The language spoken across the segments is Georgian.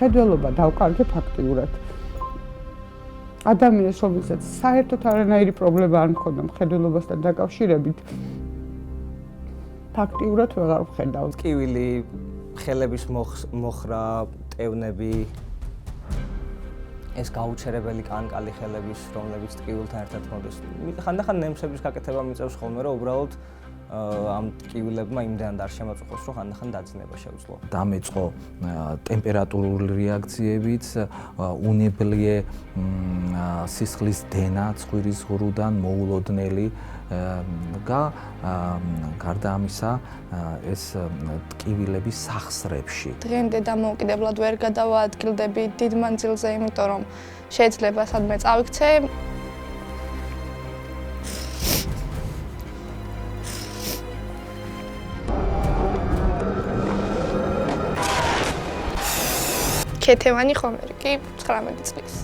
მხედველობა დავკარგე ფაქტიურად. ადამიანს რომელსაც საერთოდ არანაირი პრობლემა არ მქონდა მხედველობასთან დაკავშირებით ფაქტიურად ვეღარ ვხედავ. ტკივილი, ხელების მოხრა, ტევნები, ეს გაუჩერებელი კანკალი ხელების, რომლებიც ტკივილთან ერთად მოდის. ხანდახან ნემსების გაკეთება მიწევს ხოლმე, რომ უბრალოდ ამ ტკივილებმა იმდენად არ შემაწუხოს, რომ ხანდახან დაძინება შეუძლო. დამეწყო ტემპერატურული რეაქციებიც, უნებლიე სისხლის დენა ცხვირის ღრუდან მოულოდნელი გარდა ამისა ეს ტკივილები სახსრებში. დღემდე დამოუკიდებლად ვერ გადავაადგილდები დიდ მანძილზე, იმიტომ რომ შეიძლება სადმე წავიქცე. ქეთევანი ხომერი კი 19 წლის.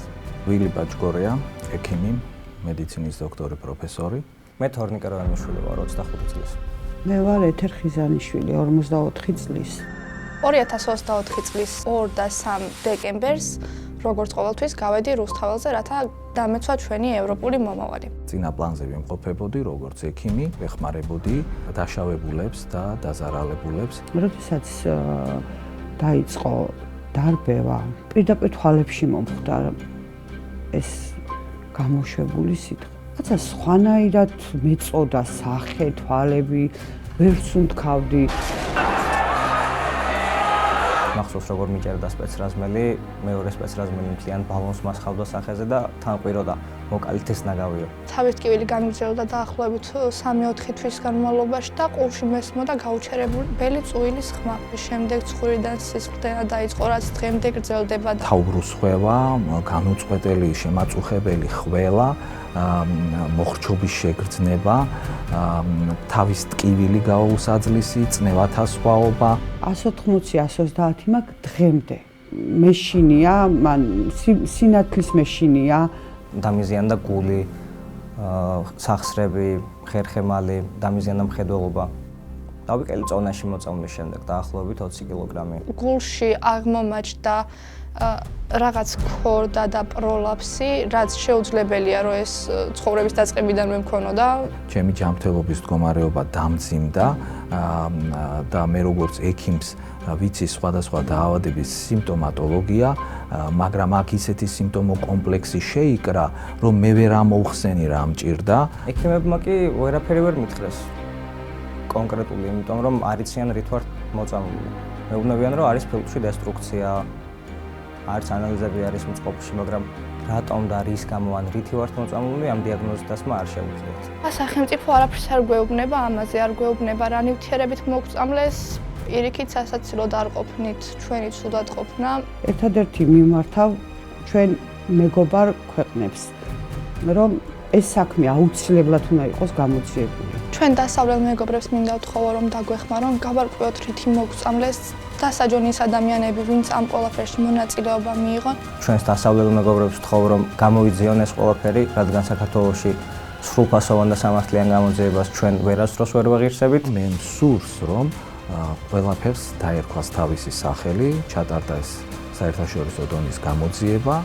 ვილი ბაჭკორია, ექიმი, მედიცინის დოქტორი, პროფესორი. მე თორნიკე როემიშვილი ვარ 25 წლის. მე ვარ ეთერ ხიზანიშვილი 54 წლის. 2024 წლის 2 და 3 დეკემბერს როგორც ყოველთვის გავედი რუსთაველზე, რათა დამეცვა ჩვენი ევროპული მომავალი. წინა პლანზე ვიმყოფებოდი როგორც ექიმი, ვეხმარებოდი დაშავებულებს და დაზარალებულებს. როდესაც დაიწყო დარბევა, პირდაპირ თვალებში მომხვდა ეს გამოშვებული სიტყვა. რაცა სხვანაირად მეწოდა სახე, თვალები, ვერც უნთქავდი. მახსოვს როგორ მიჭერდა სპეცრაზმელი, მეორე სპეცრაზმელი მთლიან ბალონს მასხავდა სახეზე და თან ყვიროდა მოკალით ეს ნაგავიო. თავის ტკივილი განმგზავრდა დაახლოებით 3-4 თვის განმავლობაში და ყურში მესმოდა გაუჩერებული ბელი წუილის ხმა. შემდეგ ცხვირიდან სისხლდენა დაიწყო, რაც დღემდე გრძელდება. თავბრუსხვევა, განუწყვეტელი შემაწუხებელი ხველა, მოხრჩობის შეგრძნება, თავის ტკივილი გაუსაძლისი, წნევათა სხვაობა. 180-130 მაქვს დღემდე. მეშინია, მან სინათლის მეშინია. დამიზიანდა გული, სახსრები, ხერხემალი, დამიზიანდა მხედველობა. დავიკელი წონაში მოწამვლის შემდეგ დაახლოებით 20 კილოგრამი. გულში აღმომაჩნდა რაღაც ქორდა და პროლაფსი, რაც შეუძლებელია, რომ ეს ცხოვრების დაწყებიდანვე მქონოდა. ჩემი ჯანმრთელობის მდგომარეობა დამძიმდა და მე როგორც ექიმს ვიცი სხვადასხვა დაავადების სიმპტომატოლოგია, მაგრამ აქ ისეთი სიმპტომო კომპლექსი შეიკრა, რომ მე ვერ ამოვხსენი რა მჭირდა. ექიმებმა კი ვერაფერი ვერ მითხრეს კონკრეტული, იმიტომ რომ არ იციან რით ვარ მოწამული. მეუბნებიან, რომ არის ფილტვში დესტრუქცია, არის ანალიზები არის მწყობრში, მაგრამ რატომ და რის გამო ან რითი ვართ მოწამული, ამ დიაგნოზის დასმა არ შეუძლიათ. სახელმწიფო არაფერს არ გვეუბნება, ამაზე არ გვეუბნება, რა ნივთიერებით მოგწამლეს, პირიქით სასაცილოდ არ ყოფნით, ჩვენი ცუდად ყოფნა. ერთადერთი მიმართავ ჩვენ მეგობარ ქვეყნებს, რომ ეს საქმე აუცილებლად უნდა იყოს გამოძიებული. ჩვენ დასავლელ მეგობრებს მინდა ვთხოვო, რომ დაგვეხმარონ, გავარკვიოთ რითი მოგწამლეს დასაჯონის ადამიანები, ვინც ამ ყველაფერში მონაწილეობა მიიღონ. ჩვენს დასავლელ მეგობრებს ვთხოვ, რომ გამოიძიონ ეს ყველაფერი, რადგან საქართველოში სრულფასოვან და სამართლიან გამოძიებას ჩვენ ვერასდროს ვერ ვაღირსებით. მე მსურს, რომ ყველაფერს დაერქვას თავისი სახელი, ჩატარდა ეს საერთაშორისო დონის გამოძიება.